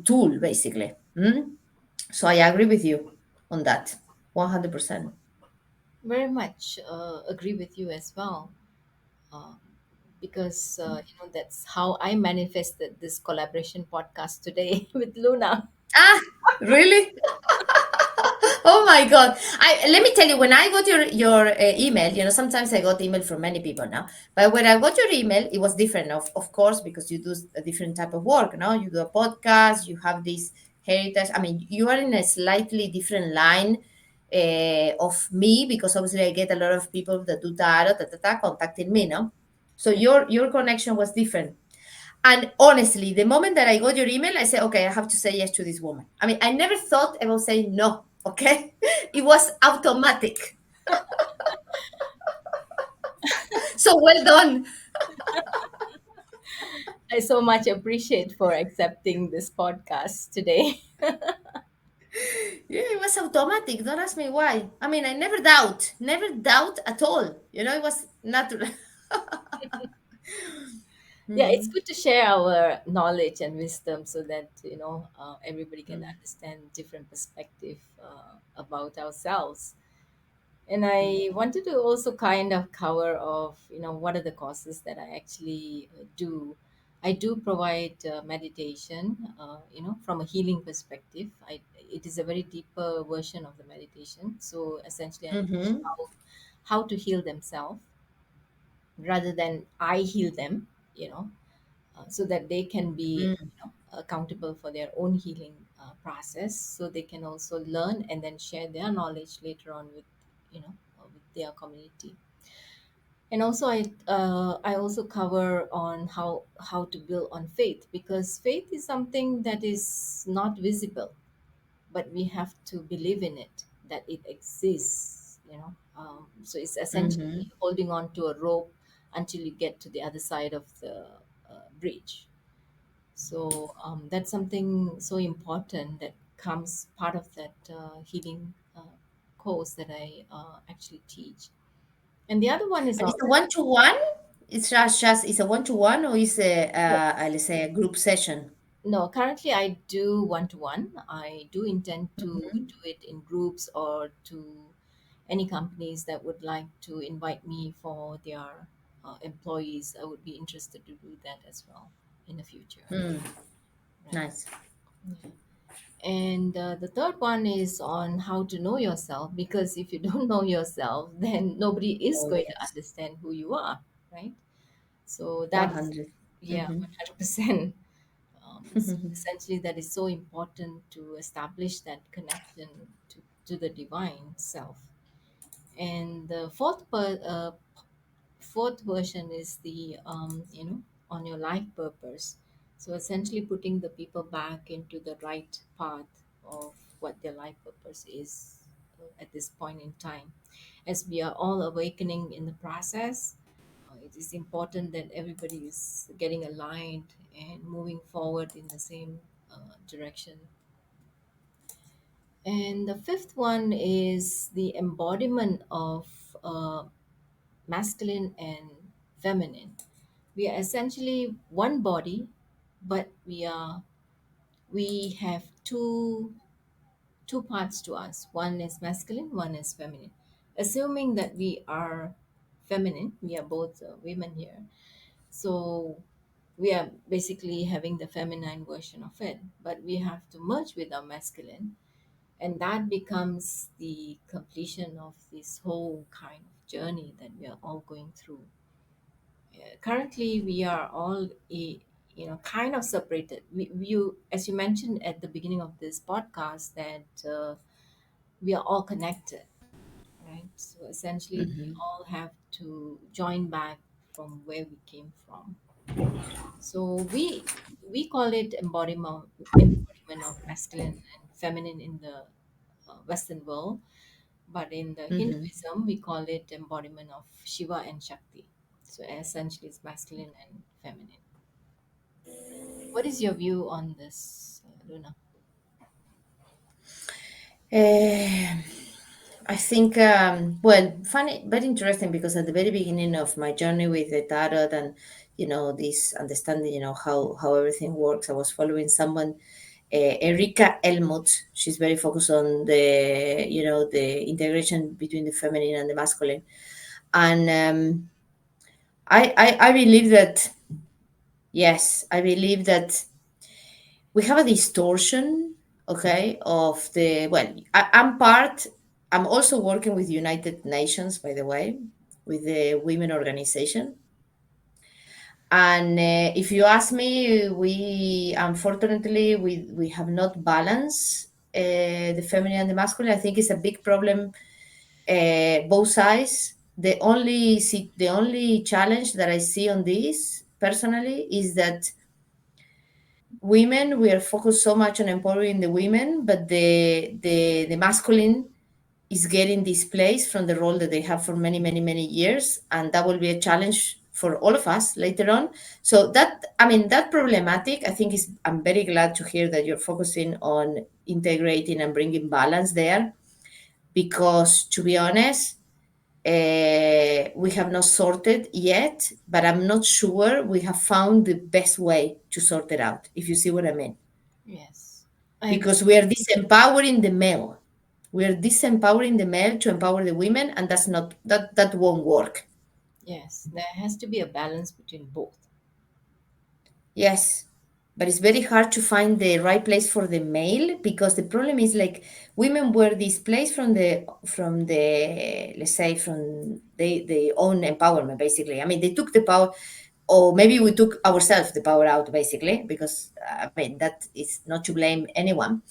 tool, basically. So I agree with you on that, 100%. Very much agree with you as well. Uh, because that's how I manifested this collaboration podcast today with Luna. Ah, really? Oh my God! I let me tell you, when I got your email, sometimes I got email from many people now, but when I got your email, it was different, of course, because you do a different type of work. Now you do a podcast, you have this heritage. I mean, you are in a slightly different line of me, because obviously I get a lot of people that do tarot, contacting me, no. So your connection was different. And honestly, the moment that I got your email, I said, okay, I have to say yes to this woman. I mean, I never thought about saying no, okay? It was automatic. So well done. I so much appreciate for accepting this podcast today. Yeah, it was automatic. Don't ask me why. I mean, I never doubt at all. It was natural. Yeah, it's Mhm, good to share our knowledge and wisdom so that everybody can mm, understand different perspective about ourselves. And mm, I wanted to also kind of cover of what are the courses that I actually do. I do provide meditation, from a healing perspective. It is a very deeper version of the meditation. So essentially, I teach mhm, how to heal themselves rather than I heal them, so that they can be mm, accountable for their own healing process, so they can also learn and then share their knowledge later on with, with their community. And also I also cover on how to build on faith, because faith is something that is not visible, but we have to believe in it, that it exists, so it's Mm-hmm. essentially holding on to a rope until you get to the other side of the bridge. So that's something so important that comes part of that healing course that I actually teach. And the other one is And it's a also, one to one. It's just it's a one to one, or is a let's say a group session. no, currently I do one to one. I do intend to Mhm. do it in groups, or to any companies that would like to invite me for their employees. I would be interested to do that as well in the future. Mm, Right. nice. Yeah. And the third one is on how to know yourself, because if you don't know yourself, then nobody is Oh going to yes, understand who you are, right? So one that is, hundred. yeah, Mm-hmm. 100%. So essentially, that is so important to establish that connection to the divine self. And the fourth version is the on your life purpose. So essentially putting the people back into the right path of what their life purpose is at this point in time. As we are all awakening in the process, it is important that everybody is getting aligned and moving forward in the same direction. And the fifth one is the embodiment of masculine and feminine. We are essentially one body, but we have two parts to us. One is masculine, one is feminine. Assuming that we are feminine, we are both women here. So we are basically having the feminine version of it, but we have to merge with our masculine, and that becomes the completion of this whole kind of journey that we are all going through. Currently we are all kind of separated. You, as you mentioned at the beginning of this podcast, that we are all connected, right? So essentially we all have to join back from where we came from. So we call it embodiment of masculine and feminine in the western world, but in the Mm-hmm. Hinduism we call it embodiment of Shiva and Shakti. So essentially it's masculine and feminine. What is your view on this, Luna? Uh, I think, well, funny, very interesting because at the very beginning of my journey with the tarot and, this understanding, how everything works, I was following someone, Erika Elmut. She's very focused on the integration between the feminine and the masculine. And I believe that, yes, I believe that we have a distortion, okay, of the, well, I'm also working with United Nations, by the way, with the women organization. And if you ask me, we unfortunately we have not balanced the feminine and the masculine. I think it's a big problem, both sides. The only challenge that I see on this personally is that women, we are focused so much on empowering the women, but the masculine is getting displaced from the role that they have for many many many years, and that will be a challenge for all of us later on. So that, I mean, that problematic, I think, is, I'm very glad to hear that you're focusing on integrating and bringing balance there, because to be honest, we have not sorted yet, but I'm not sure we have found the best way to sort it out, if you see what I mean. Yes, I agree. Because we are disempowering the male. We are disempowering the male to empower the women, and that won't work. Yes, there has to be a balance between both. Yes, but it's very hard to find the right place for the male, because the problem is, like, women were displaced from the let's say from they own empowerment, basically. I mean, they took the power. or maybe we took ourselves the power out, basically, because I mean that is not to blame anyone.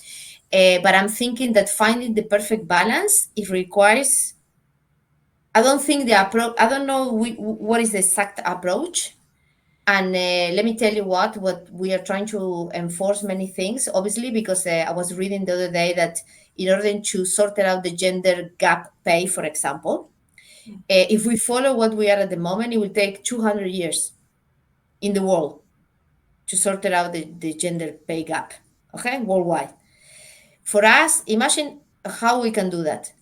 But I'm thinking that finding the perfect balance, it requires, I don't think the approach, I don't know what is the exact approach. And let me tell you what we are trying to enforce many things, obviously, because I was reading the other day that in order to sort out the gender gap pay, for example, if we follow what we are at the moment, it will take 200 years in the world to sort out the gender pay gap, okay, worldwide. For us, imagine how we can do that.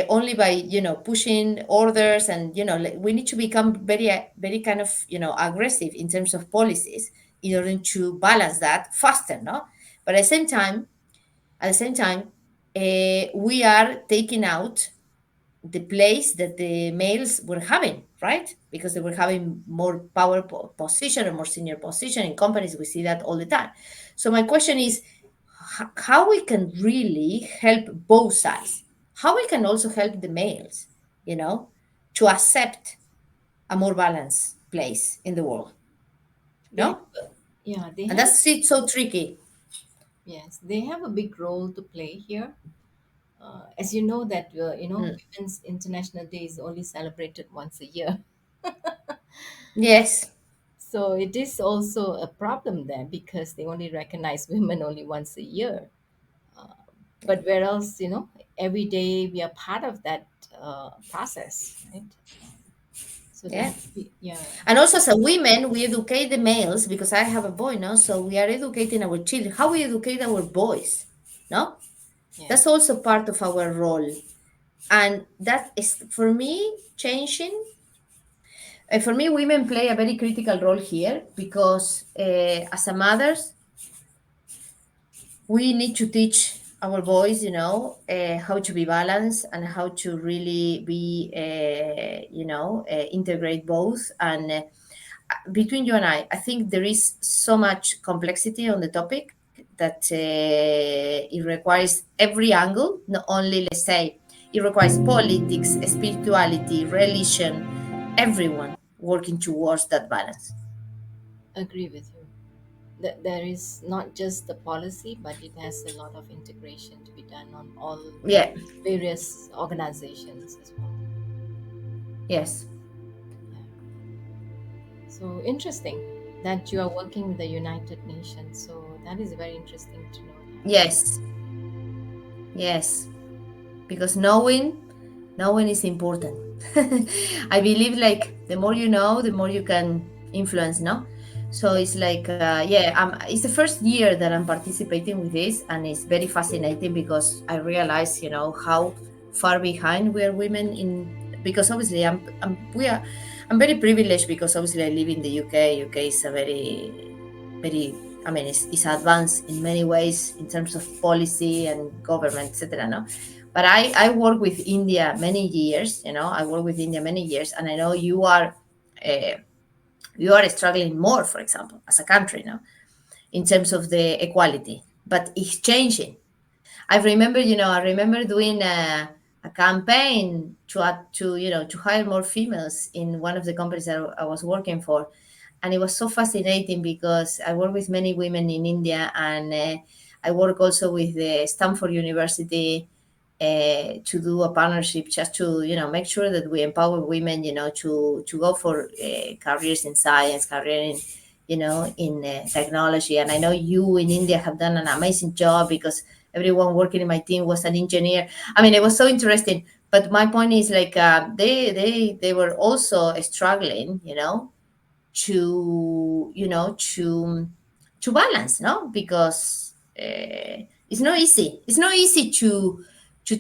Only by pushing orders, and like, we need to become very very kind of aggressive in terms of policies in order to balance that faster, no? But at the same time, we are taking out the place that the males were having, right? Because they were having more power position or more senior position in companies. We see that all the time. So my question is, how we can really help both sides, how we can also help the males, you know, to accept a more balanced place in the world, They have, no? yeah, they And have, that's it, so tricky. yes, they have a big role to play here. As you know that Mm. Women's International Day is only celebrated once a year. Yes. So it is also a problem there because they only recognize women only once a year. But whereas, every day we are part of that process, right? So Yeah. yeah, And also, as a women, we educate the males, because I have a boy now, so we are educating our children. How we educate our boys, no? That's yes, also part of our role. And that is, for me, changing. For me, women play a very critical role here, because as a mothers, we need to teach our boys, how to be balanced and how to really be, integrate both. And between you and I think there is so much complexity on the topic that it requires every angle, not only, let's say, it requires politics, spirituality, religion, everyone working towards that balance. agree with you. That there is not just the policy, but it has a lot of integration to be done on all Yeah. various organizations as well. Yes. Yeah. So interesting that you are working with the United Nations. So that is very interesting to know that. Yes. Yes. Because knowing is important. I believe, like, the more you know, the more you can influence, no? So it's like, yeah, it's the first year that I'm participating with this, and it's very fascinating because I realize, how far behind we are women in. Because obviously, I'm very privileged, because obviously I live in the UK. UK is a very, I mean, it's advanced in many ways in terms of policy and government, etc. No, but I work with India many years. I work with India many years, and I know uh, you are struggling more, for example, as a country now, in terms of the equality. But it's changing. I remember doing a campaign to hire more females in one of the companies that I was working for, and it was so fascinating because I work with many women in India, and I work also with the Stanford University to do a partnership, just to make sure that we empower women, to go for careers in science, career in technology. And I know you in India have done an amazing job, because everyone working in my team was an engineer. I mean, it was so interesting. But my point is, like, they were also struggling, to balance, no? Because it's not easy to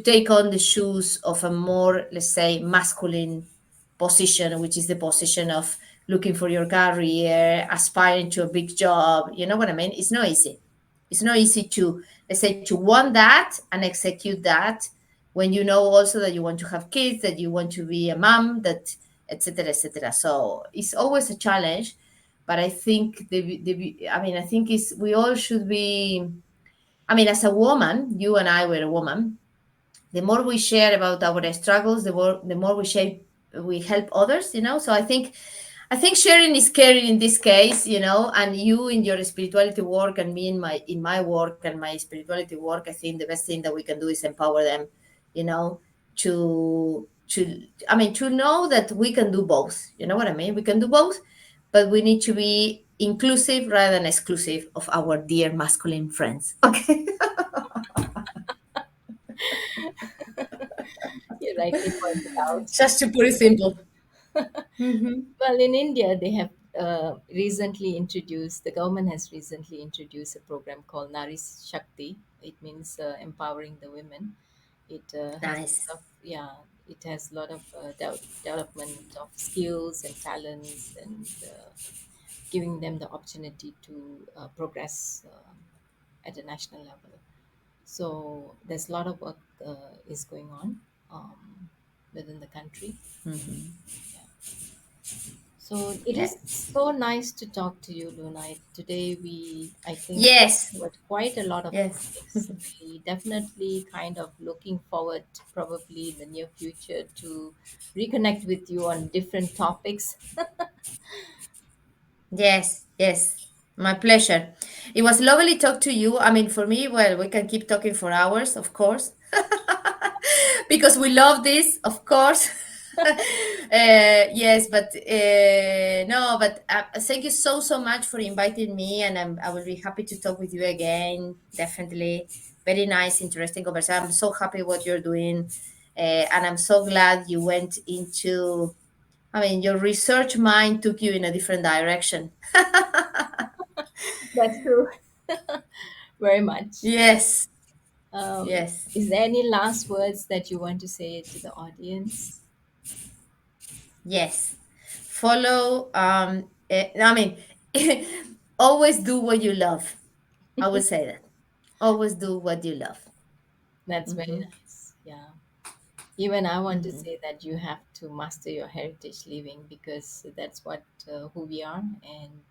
take on the shoes of a more, let's say, masculine position, which is the position of looking for your career, aspiring to a big job. You know what I mean? It's not easy to, let's say, to want that and execute that, when you know also that you want to have kids, that you want to be a mom, that etc., etc. So it's always a challenge. But I think I think it's, we all should be. I mean, as a woman, you and I were a woman. The more we share about our struggles, the more we help others. So I think I think sharing is caring in this case, you know, and you in your spirituality work and me in my work and my spirituality work. I think the best thing that we can do is empower them, you know, to I mean to know that we can do both. You know what I mean? We can do both, but we need to be inclusive rather than exclusive of our dear masculine friends. Okay. You rightly pointed out. Just to put it simple. Hmm. Well, in India, they have recently introduced, the government has recently introduced a program called Nari Shakti. It means empowering the women. It has a Nice. lot of, yeah, it has a lot of development of skills and talents and giving them the opportunity to progress at a national level. So there's a lot of work is going on within the country. Yeah. So it Yeah. is so nice to talk to you, Luna. Today I think, Yes. covered quite a lot of Yes. topics. We definitely kind of looking forward, probably in the near future, to reconnect with you on different topics. Yes, yes. My pleasure. It was lovely talk to you. I mean, for me, well, we can keep talking for hours, of course, because we love this, of course. Yes, but no, but thank you so so much for inviting me, and I will be happy to talk with you again. Definitely, very nice, interesting conversation. I'm so happy what you're doing, and I'm so glad you went into. I mean, your research mind took you in a different direction. That's true. Very much. Yes, Um, yes, is there any last words that you want to say to the audience? yes. Follow. I mean, always do what you love. I will say that. Always do what you love. That's very Hmm. nice. Yeah. Even I want to Hmm. say that you have to master your heritage living because that's what who we are. And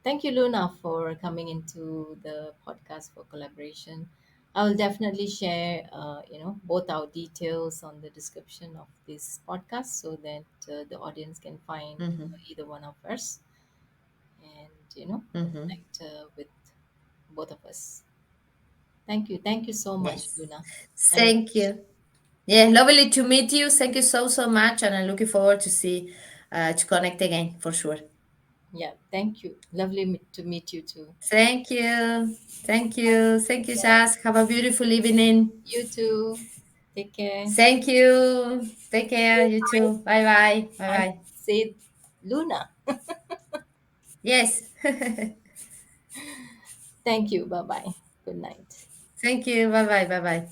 thank you, Luna, for coming into the podcast for collaboration. I will definitely share, both our details on the description of this podcast so that the audience can find Hmm. either one of us and Hmm. connect with both of us. Thank you so much, Yes. Luna. And Thank you. Yeah, lovely to meet you. Thank you so so much, and I'm looking forward to see to connect again for sure. yeah, thank you. Lovely to meet you too. Thank you. Thank you. Thank you, Yeah, Jazz. Have a beautiful evening. you too. Take care. Thank you. Take care. Say You hi too. Bye bye. Bye and bye. say Luna. Yes. Thank you. Bye bye. Good night. Thank you. Bye bye. Bye bye.